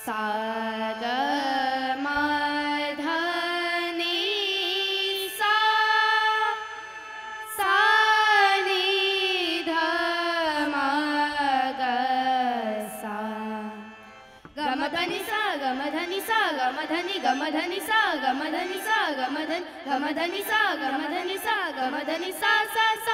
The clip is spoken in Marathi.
सा ग म ध नि सा सा नि ध म ग सा ग म ध नि सा ग म ध नि सा ग म ध नि ग म ध नि सा ग म ध नि सा ग म ध ग म ध नि सा ग म ध नि सा ग म ध नि सा सा सा